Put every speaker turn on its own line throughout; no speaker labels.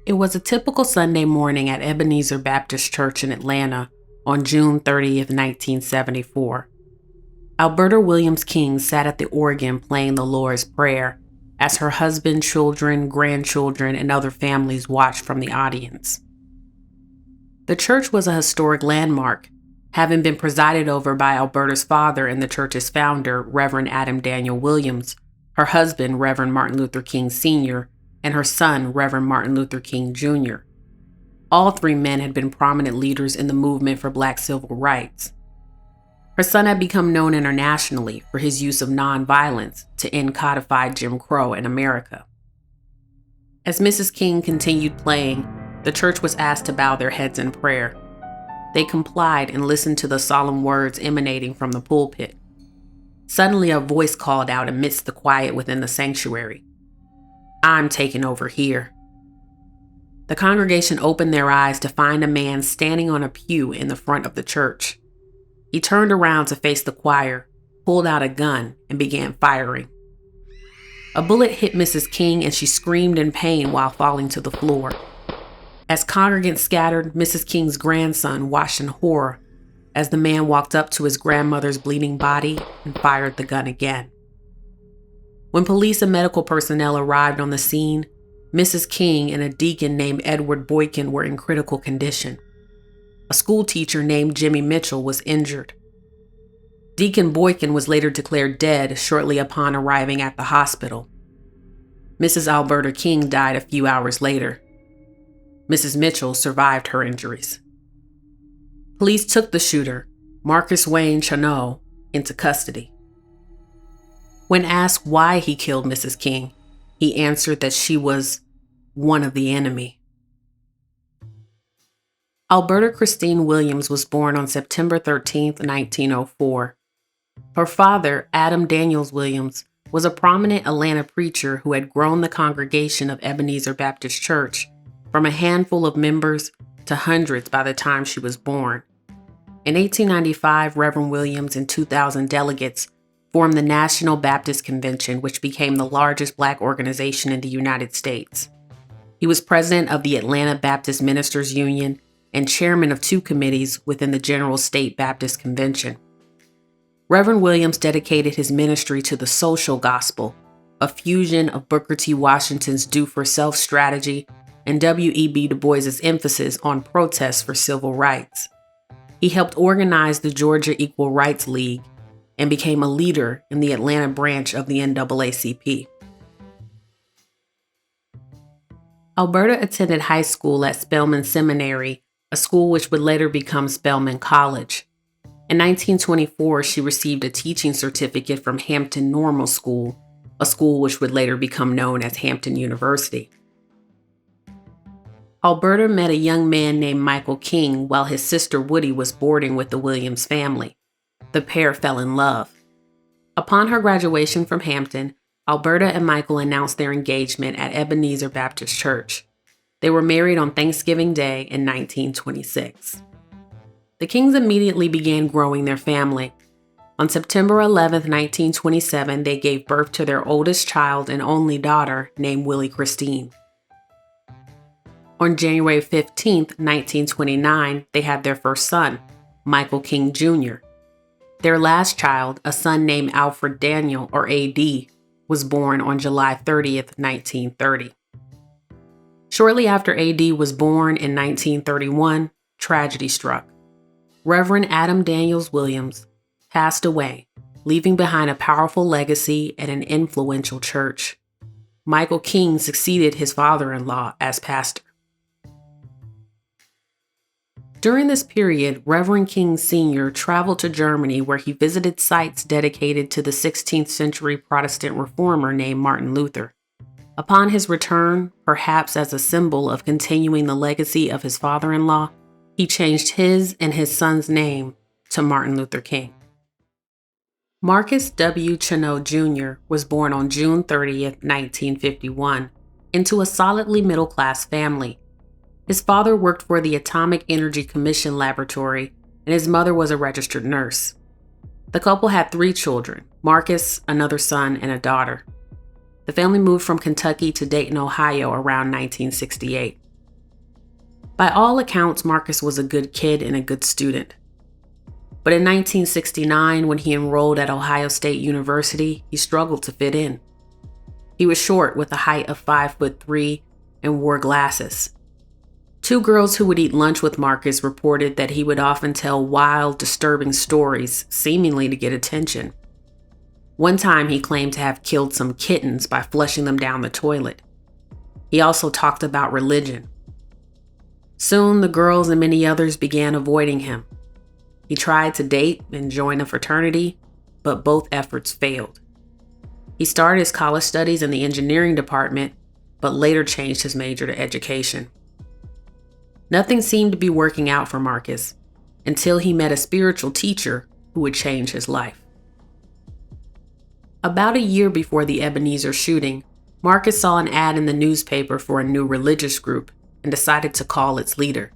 It was a typical Sunday morning at Ebenezer Baptist Church in Atlanta on June 30th, 1974. Alberta Williams King sat at the organ playing the Lord's Prayer as her husband, children, grandchildren, and other families watched from the audience. The church was a historic landmark, having been presided over by Alberta's father and the church's founder, Reverend Adam Daniel Williams, her husband, Reverend Martin Luther King Sr., and her son, Reverend Martin Luther King Jr. All three men had been prominent leaders in the movement for Black civil rights. Her son had become known internationally for his use of nonviolence to end codified Jim Crow in America. As Mrs. King continued playing, the church was asked to bow their heads in prayer. They complied and listened to the solemn words emanating from the pulpit. Suddenly, a voice called out amidst the quiet within the sanctuary, "I'm taking over here." The congregation opened their eyes to find a man standing on a pew in the front of the church. He turned around to face the choir, pulled out a gun, and began firing. A bullet hit Mrs. King and she screamed in pain while falling to the floor. As congregants scattered, Mrs. King's grandson watched in horror as the man walked up to his grandmother's bleeding body and fired the gun again. When police and medical personnel arrived on the scene, Mrs. King and a deacon named Edward Boykin were in critical condition. A school teacher named Jimmy Mitchell was injured. Deacon Boykin was later declared dead shortly upon arriving at the hospital. Mrs. Alberta King died a few hours later. Mrs. Mitchell survived her injuries. Police took the shooter, Marcus Wayne Chano, into custody. When asked why he killed Mrs. King, he answered that she was one of the enemy. Alberta Christine Williams was born on September 13, 1904. Her father, Adam Daniel Williams, was a prominent Atlanta preacher who had grown the congregation of Ebenezer Baptist Church from a handful of members to hundreds by the time she was born. In 1895, Reverend Williams and 2,000 delegates formed the National Baptist Convention, which became the largest Black organization in the United States. He was president of the Atlanta Baptist Ministers Union and chairman of two committees within the General State Baptist Convention. Reverend Williams dedicated his ministry to the social gospel, a fusion of Booker T. Washington's do for self strategy and W.E.B. Du Bois's emphasis on protests for civil rights. He helped organize the Georgia Equal Rights League and became a leader in the Atlanta branch of the NAACP. Alberta attended high school at Spelman Seminary, a school which would later become Spelman College. In 1924, she received a teaching certificate from Hampton Normal School, a school which would later become known as Hampton University. Alberta met a young man named Michael King while his sister Woody was boarding with the Williams family. The pair fell in love. Upon her graduation from Hampton, Alberta and Michael announced their engagement at Ebenezer Baptist Church. They were married on Thanksgiving Day in 1926. The Kings immediately began growing their family. On September 11, 1927, they gave birth to their oldest child and only daughter named Willie Christine. On January 15, 1929, they had their first son, Michael King Jr. Their last child, a son named Alfred Daniel, or A.D., was born on July 30th, 1930. Shortly after A.D. was born in 1931, tragedy struck. Reverend Adam Daniel Williams passed away, leaving behind a powerful legacy and an influential church. Michael King succeeded his father-in-law as pastor. During this period, Reverend King Sr. traveled to Germany where he visited sites dedicated to the 16th century Protestant reformer named Martin Luther. Upon his return, perhaps as a symbol of continuing the legacy of his father-in-law, he changed his and his son's name to Martin Luther King. Marcus W. Chano Jr. was born on June 30th, 1951, into a solidly middle-class family. His father worked for the Atomic Energy Commission Laboratory, and his mother was a registered nurse. The couple had 3 children, Marcus, another son, and a daughter. The family moved from Kentucky to Dayton, Ohio around 1968. By all accounts, Marcus was a good kid and a good student. But in 1969, when he enrolled at Ohio State University, he struggled to fit in. He was short with a height of 5'3" and wore glasses. Two girls who would eat lunch with Marcus reported that he would often tell wild, disturbing stories, seemingly to get attention. One time he claimed to have killed some kittens by flushing them down the toilet. He also talked about religion. Soon the girls and many others began avoiding him. He tried to date and join a fraternity, but both efforts failed. He started his college studies in the engineering department, but later changed his major to education. Nothing seemed to be working out for Marcus until he met a spiritual teacher who would change his life. About a year before the Ebenezer shooting, Marcus saw an ad in the newspaper for a new religious group and decided to call its leader.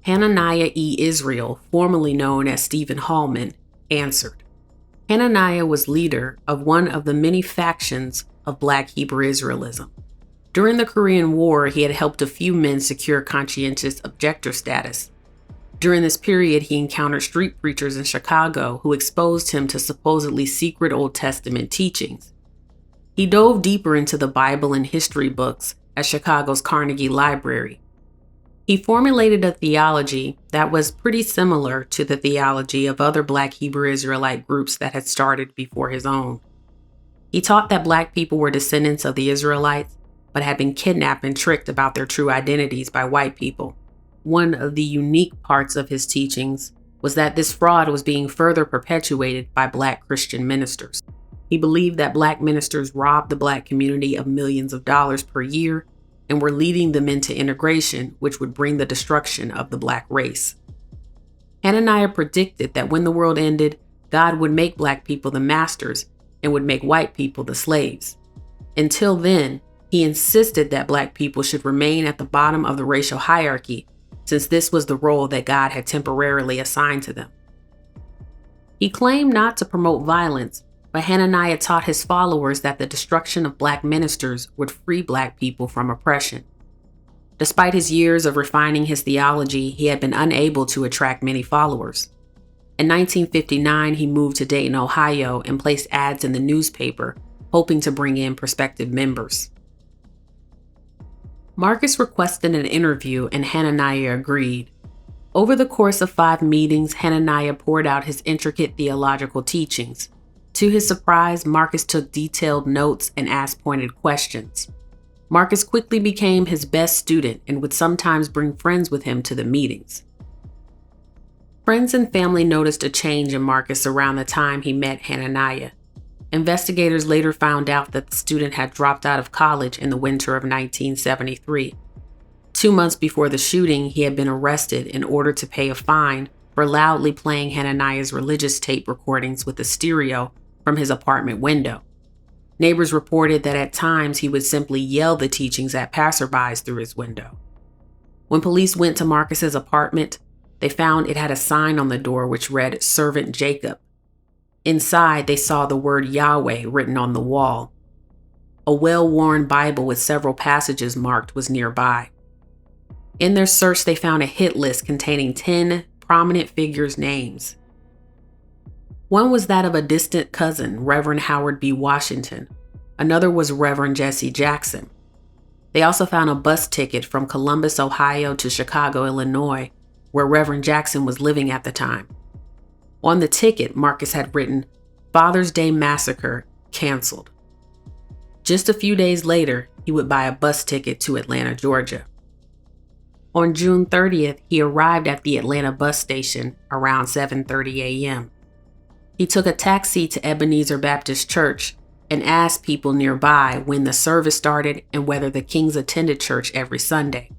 Hananiah E. Israel, formerly known as Stephen Hallman, answered. Hananiah was leader of one of the many factions of Black Hebrew Israelism. During the Korean War, he had helped a few men secure conscientious objector status. During this period, he encountered street preachers in Chicago who exposed him to supposedly secret Old Testament teachings. He dove deeper into the Bible and history books at Chicago's Carnegie Library. He formulated a theology that was pretty similar to the theology of other Black Hebrew Israelite groups that had started before his own. He taught that Black people were descendants of the Israelites, but had been kidnapped and tricked about their true identities by white people. One of the unique parts of his teachings was that this fraud was being further perpetuated by Black Christian ministers. He believed that Black ministers robbed the Black community of millions of dollars per year and were leading them into integration, which would bring the destruction of the Black race. Hananiah predicted that when the world ended, God would make Black people the masters and would make white people the slaves. Until then, he insisted that Black people should remain at the bottom of the racial hierarchy, since this was the role that God had temporarily assigned to them. He claimed not to promote violence, but Hananiah taught his followers that the destruction of Black ministers would free Black people from oppression. Despite his years of refining his theology, he had been unable to attract many followers. In 1959, he moved to Dayton, Ohio, and placed ads in the newspaper, hoping to bring in prospective members. Marcus requested an interview, and Hananiah agreed. Over the course of 5 meetings, Hananiah poured out his intricate theological teachings. To his surprise, Marcus took detailed notes and asked pointed questions. Marcus quickly became his best student and would sometimes bring friends with him to the meetings. Friends and family noticed a change in Marcus around the time he met Hananiah. Investigators later found out that the student had dropped out of college in the winter of 1973. 2 months before the shooting, he had been arrested in order to pay a fine for loudly playing Hananiah's religious tape recordings with a stereo from his apartment window. Neighbors reported that at times he would simply yell the teachings at passerbys through his window. When police went to Marcus's apartment, they found it had a sign on the door which read "Servant Jacob." Inside, they saw the word Yahweh written on the wall. A well-worn Bible with several passages marked was nearby. In their search, they found a hit list containing 10 prominent figures' names. One was that of a distant cousin, Reverend Howard B. Washington. Another was Reverend Jesse Jackson. They also found a bus ticket from Columbus, Ohio to Chicago, Illinois, where Reverend Jackson was living at the time. On the ticket, Marcus had written, "Father's Day Massacre, canceled." Just a few days later, he would buy a bus ticket to Atlanta, Georgia. On June 30th, he arrived at the Atlanta bus station around 7:30 a.m. He took a taxi to Ebenezer Baptist Church and asked people nearby when the service started and whether the Kings attended church every Sunday.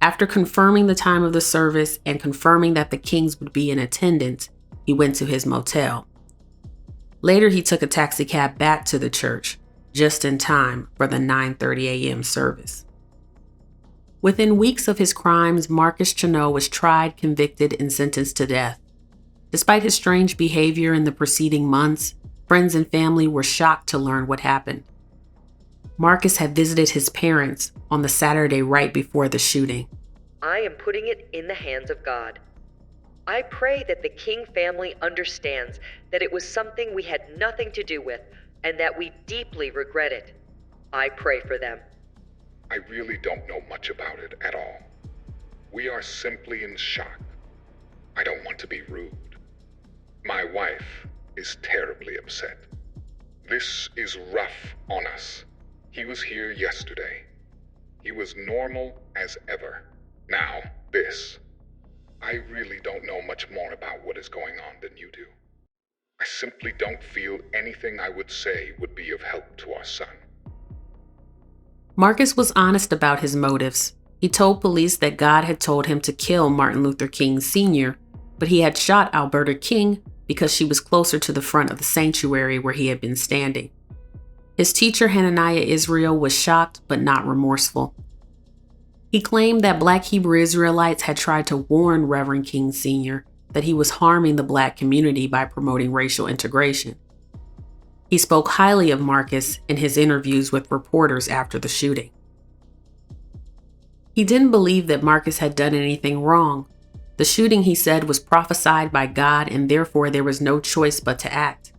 After confirming the time of the service and confirming that the Kings would be in attendance, he went to his motel. Later, he took a taxi cab back to the church, just in time for the 9:30 a.m. service. Within weeks of his crimes, Marcus Chano was tried, convicted, and sentenced to death. Despite his strange behavior in the preceding months, friends and family were shocked to learn what happened. Marcus had visited his parents on the Saturday right before the shooting.
I am putting it in the hands of God. I pray that the King family understands that it was something we had nothing to do with and that we deeply regret it. I pray for them.
I really don't know much about it at all. We are simply in shock. I don't want to be rude. My wife is terribly upset. This is rough on us. He was here yesterday. He was normal as ever. Now, this. I really don't know much more about what is going on than you do. I simply don't feel anything I would say would be of help to our son.
Marcus was honest about his motives. He told police that God had told him to kill Martin Luther King Sr., but he had shot Alberta King because she was closer to the front of the sanctuary where he had been standing. His teacher, Hananiah Israel, was shocked but not remorseful. He claimed that Black Hebrew Israelites had tried to warn Reverend King Sr. that he was harming the Black community by promoting racial integration. He spoke highly of Marcus in his interviews with reporters after the shooting. He didn't believe that Marcus had done anything wrong. The shooting, he said, was prophesied by God and therefore there was no choice but to act.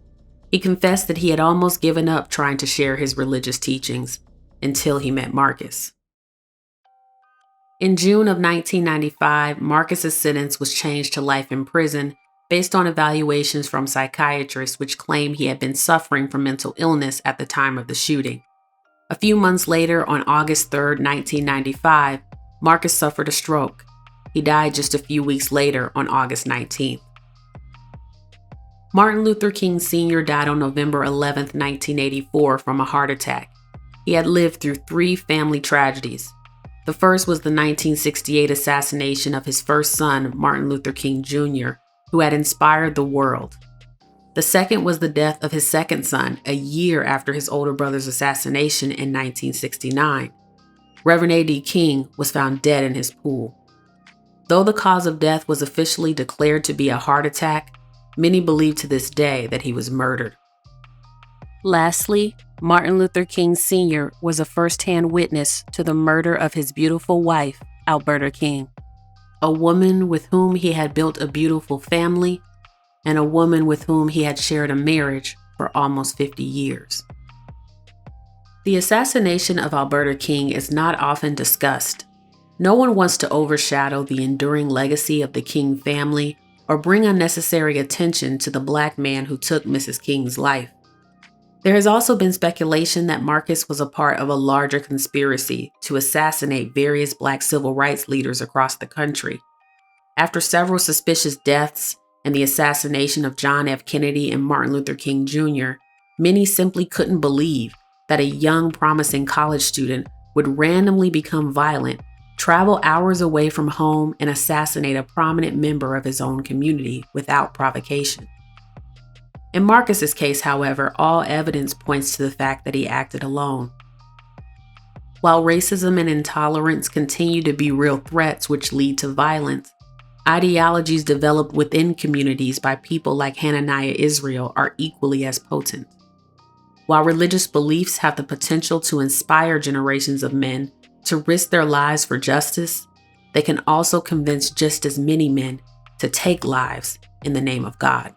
He confessed that he had almost given up trying to share his religious teachings until he met Marcus. In June of 1995, Marcus's sentence was changed to life in prison based on evaluations from psychiatrists which claimed he had been suffering from mental illness at the time of the shooting. A few months later, on August 3, 1995, Marcus suffered a stroke. He died just a few weeks later on August 19th. Martin Luther King Sr. died on November 11, 1984 from a heart attack. He had lived through 3 family tragedies. The first was the 1968 assassination of his first son, Martin Luther King Jr., who had inspired the world. The second was the death of his second son, a year after his older brother's assassination in 1969. Reverend A.D. King was found dead in his pool. Though the cause of death was officially declared to be a heart attack, many believe to this day that he was murdered. Lastly, Martin Luther King Sr. was a first-hand witness to the murder of his beautiful wife, Alberta King, a woman with whom he had built a beautiful family and a woman with whom he had shared a marriage for almost 50 years. The assassination of Alberta King is not often discussed. No one wants to overshadow the enduring legacy of the King family or bring unnecessary attention to the Black man who took Mrs. King's life. There has also been speculation that Marcus was a part of a larger conspiracy to assassinate various Black civil rights leaders across the country. After several suspicious deaths and the assassination of John F. Kennedy and Martin Luther King Jr., many simply couldn't believe that a young, promising college student would randomly become violent, travel hours away from home, and assassinate a prominent member of his own community without provocation. In Marcus's case, however, all evidence points to the fact that he acted alone. While racism and intolerance continue to be real threats which lead to violence, ideologies developed within communities by people like Hananiah Israel are equally as potent. While religious beliefs have the potential to inspire generations of men to risk their lives for justice, they can also convince just as many men to take lives in the name of God.